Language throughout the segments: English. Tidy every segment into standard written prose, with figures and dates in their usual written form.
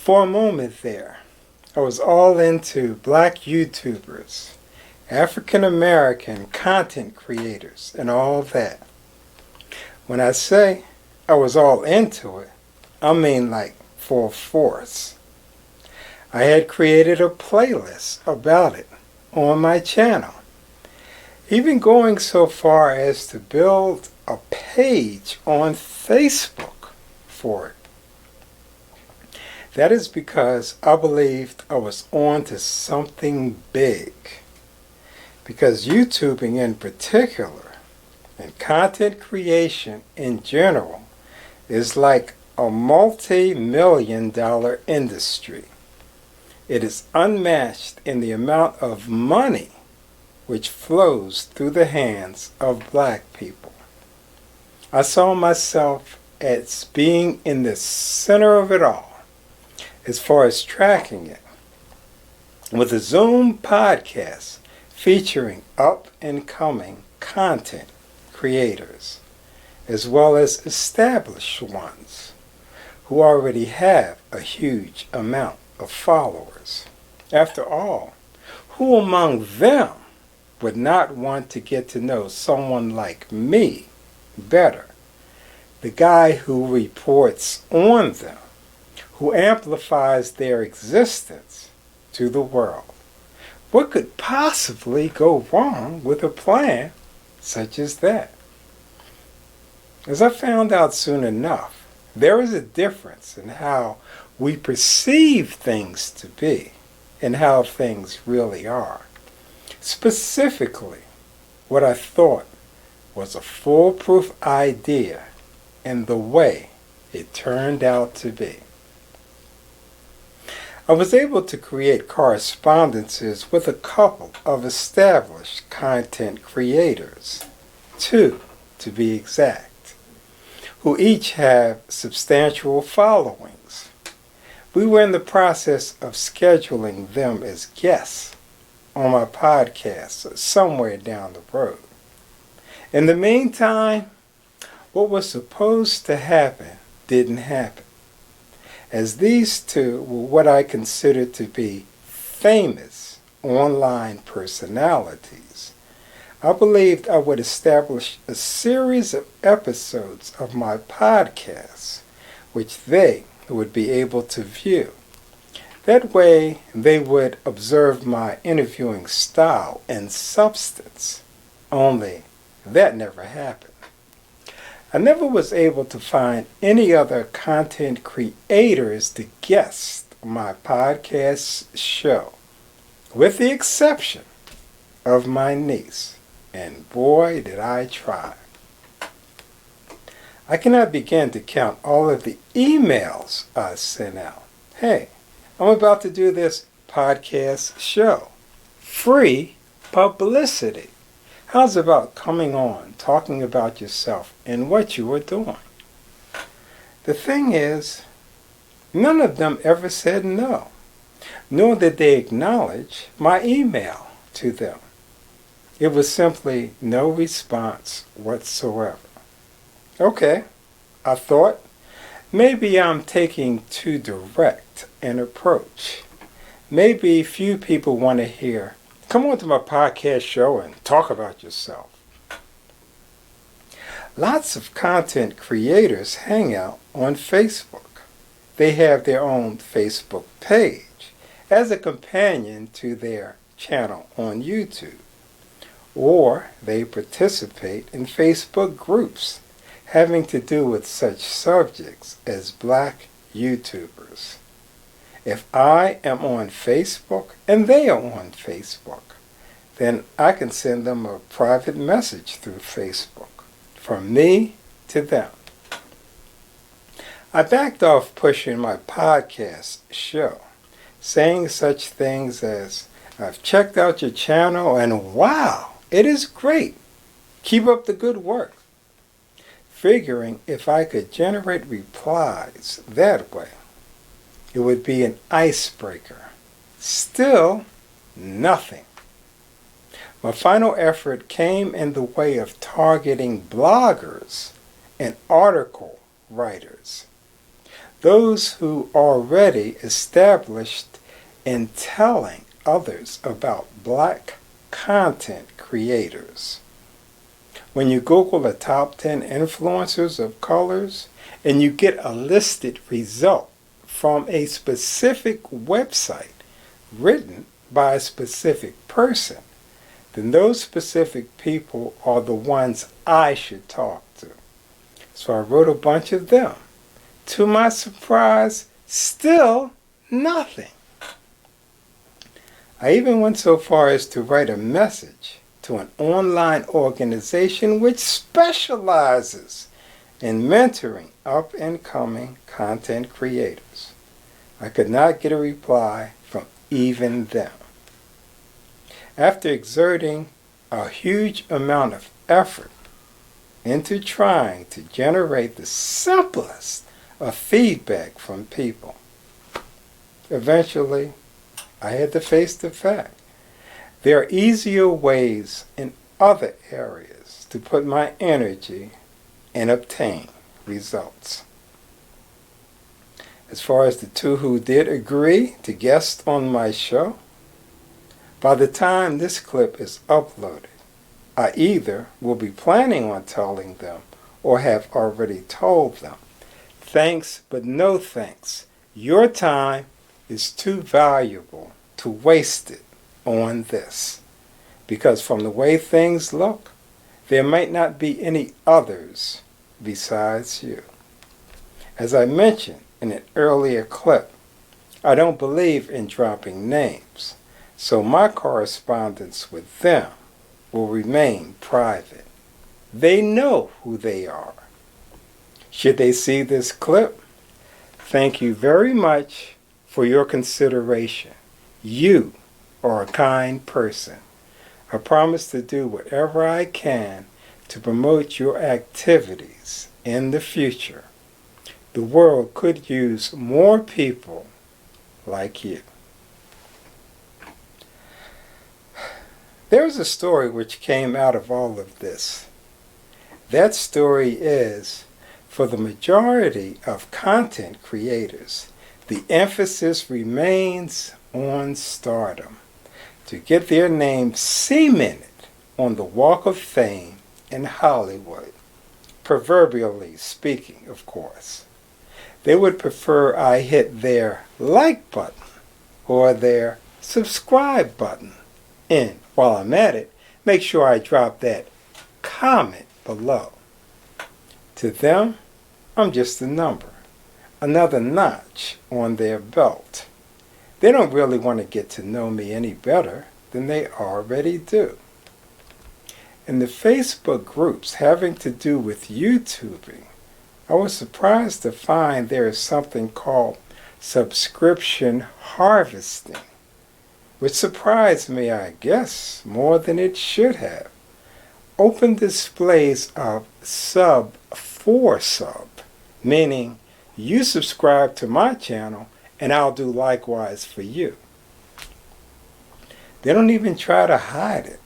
For a moment there, I was all into black YouTubers, African American content creators, and all that. When I say I was all into it, I mean like full force. I had created a playlist about it on my channel, even going so far as to build a page on Facebook for it. That is because I believed I was on to something big. Because YouTubing in particular, and content creation in general, is like a multi-million-dollar industry. It is unmatched in the amount of money which flows through the hands of black people. I saw myself as being in the center of it all, as far as tracking it, with a Zoom podcast featuring up-and-coming content creators, as well as established ones who already have a huge amount of followers. After all, who among them would not want to get to know someone like me better? The guy who reports on them, who amplifies their existence to the world. What could possibly go wrong with a plan such as that? As I found out soon enough, there is a difference in how we perceive things to be and how things really are. Specifically, what I thought was a foolproof idea and the way it turned out to be. I was able to create correspondences with a couple of established content creators, 2 to be exact, who each have substantial followings. We were in the process of scheduling them as guests on my podcast somewhere down the road. In the meantime, what was supposed to happen didn't happen, as these 2 were what I consider to be famous online personalities. I believed I would establish a series of episodes of my podcasts, which they would be able to view. That way, they would observe my interviewing style and substance. Only that never happened. I never was able to find any other content creators to guest my podcast show, with the exception of my niece, and boy did I try. I cannot begin to count all of the emails I sent out. Hey, I'm about to do this podcast show. Free publicity. How's about coming on, talking about yourself and what you were doing? The thing is, none of them ever said no, nor did they acknowledge my email to them. It was simply no response whatsoever. Okay, I thought, maybe I'm taking too direct an approach. Maybe few people want to hear, come on to my podcast show and talk about yourself. Lots of content creators hang out on Facebook. They have their own Facebook page as a companion to their channel on YouTube. Or they participate in Facebook groups having to do with such subjects as black YouTubers. If I am on Facebook and they are on Facebook, then I can send them a private message through Facebook, from me to them. I backed off pushing my podcast show, saying such things as, I've checked out your channel and wow, it is great. Keep up the good work. Figuring if I could generate replies that way, it would be an icebreaker. Still, nothing. My final effort came in the way of targeting bloggers and article writers. those who already established in telling others about black content creators. When you Google the top 10 influencers of colors and you get a listed result from a specific website written by a specific person, then those specific people are the ones I should talk to. So I wrote a bunch of them. To my surprise, still nothing. I even went so far as to write a message to an online organization which specializes in mentoring up-and-coming content creators. I could not get a reply from even them. After exerting a huge amount of effort into trying to generate the simplest of feedback from people, eventually I had to face the fact there are easier ways in other areas to put my energy and obtain results. As far as the two who did agree to guest on my show, by the time this clip is uploaded, I either will be planning on telling them or have already told them, thanks but no thanks. Your time is too valuable to waste it on this. Because from the way things look, there might not be any others besides you. As I mentioned in an earlier clip, I don't believe in dropping names, so my correspondence with them will remain private. They know who they are. Should they see this clip, thank you very much for your consideration. You are a kind person. I promise to do whatever I can to promote your activities in the future. The world could use more people like you. There is a story which came out of all of this. That story is, for the majority of content creators, the emphasis remains on stardom, to get their name cemented on the Walk of Fame in Hollywood, proverbially speaking, of course. They would prefer I hit their like button or their subscribe button. And while I'm at it, make sure I drop that comment below. To them, I'm just a number, another notch on their belt. They don't really want to get to know me any better than they already do. In the Facebook groups having to do with YouTubing, I was surprised to find there is something called subscription harvesting, which surprised me, I guess, more than it should have. Open displays of sub for sub, meaning you subscribe to my channel and I'll do likewise for you. They don't even try to hide it.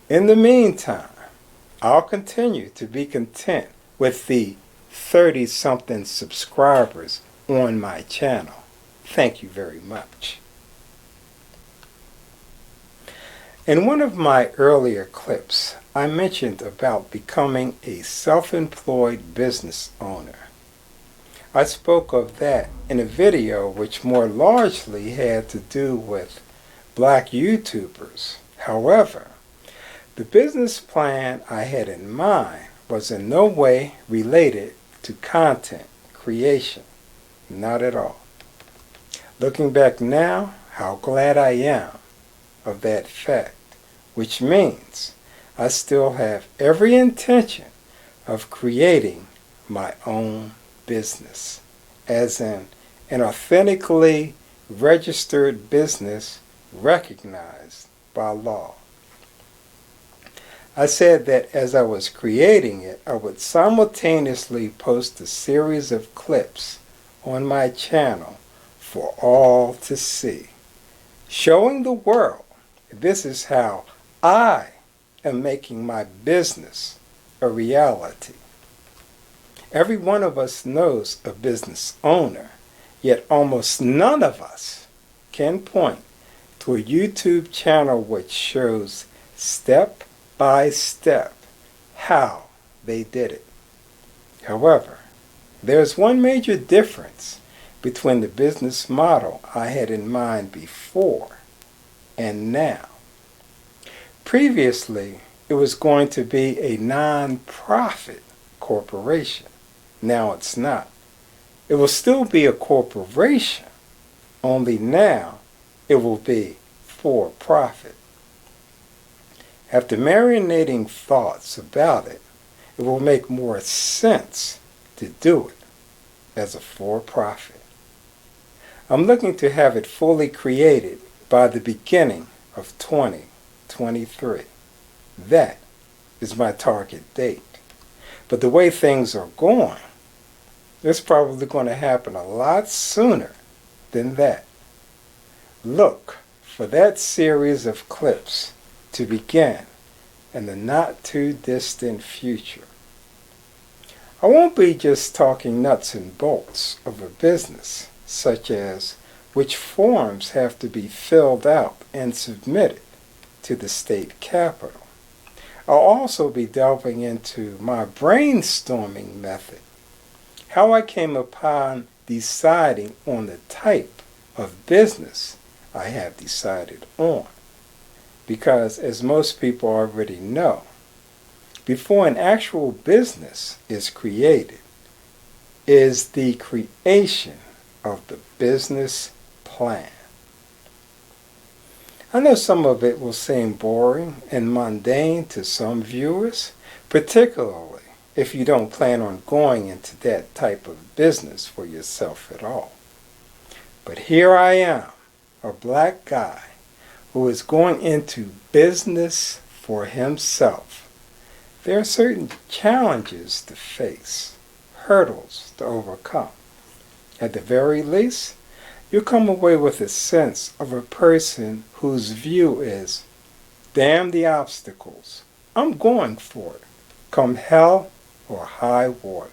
In the meantime, I'll continue to be content with the 30-something subscribers on my channel. Thank you very much. In one of my earlier clips, I mentioned about becoming a self-employed business owner. I spoke of that in a video which more largely had to do with black YouTubers. However, the business plan I had in mind was in no way related to content creation. Not at all. Looking back now, how glad I am of that fact, which means I still have every intention of creating my own business, as in an authentically registered business recognized by law. I said that as I was creating it, I would simultaneously post a series of clips on my channel for all to see, showing the world this is how I am making my business a reality. Every one of us knows a business owner, yet almost none of us can point to a YouTube channel which shows step by step how they did it. However, there's one major difference between the business model I had in mind before and now. Previously, it was going to be a non-profit corporation. Now it's not. It will still be a corporation, only now it will be for profit. After marinating thoughts about it, it will make more sense to do it as a for-profit. I'm looking to have it fully created by the beginning of 2023. That is my target date. But the way things are going, it's probably going to happen a lot sooner than that. Look for that series of clips to begin in the not too distant future. I won't be just talking nuts and bolts of a business, such as which forms have to be filled out and submitted to the state capitol. I'll also be delving into my brainstorming method, how I came upon deciding on the type of business I have decided on. Because as most people already know, before an actual business is created, is the creation of the business plan. I know some of it will seem boring and mundane to some viewers, particularly if you don't plan on going into that type of business for yourself at all. But here I am, a black guy who is going into business for himself. There are certain challenges to face, hurdles to overcome. At the very least, you come away with a sense of a person whose view is, damn the obstacles, I'm going for it, come hell or high water.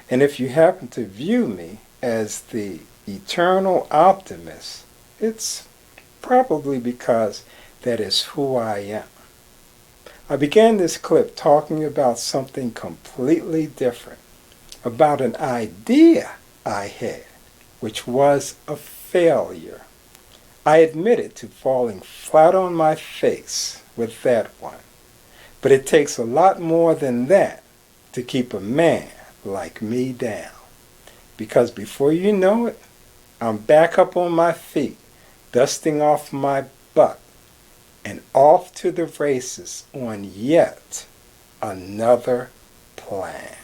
And if you happen to view me as the eternal optimist, it's probably because that is who I am. I began this clip talking about something completely different, about an idea I had, which was a failure. I admitted to falling flat on my face with that one, but it takes a lot more than that to keep a man like me down. Because before you know it, I'm back up on my feet, dusting off my butt, and off to the races on yet another plan.